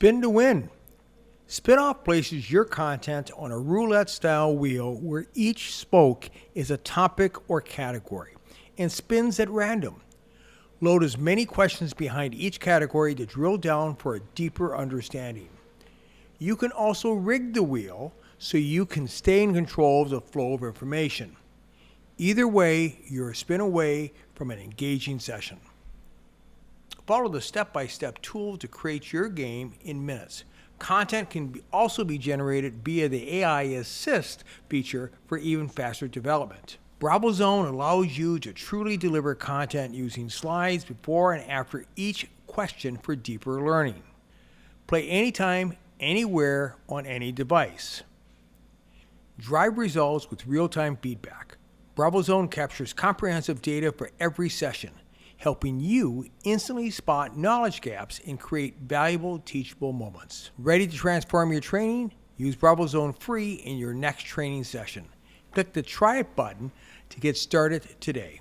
Spin to win. SPINOFF places your content on a roulette-style wheel where each spoke is a topic or category and spins at random. Load as many questions behind each category to drill down for a deeper understanding. You can also rig the wheel so you can stay in control of the flow of information. Either way, you're a spin away from an engaging session. Follow the step-by-step tool to create your game in minutes. Content can also be generated via the AI Assist feature for even faster development. BravoZone allows you to truly deliver content using slides before and after each question for deeper learning. Play anytime, anywhere, on any device. Drive results with real-time feedback. BravoZone captures comprehensive data for every session, helping you instantly spot knowledge gaps and create valuable teachable moments. Ready to transform your training? Use BravoZone free in your next training session. Click the Try It button to get started today.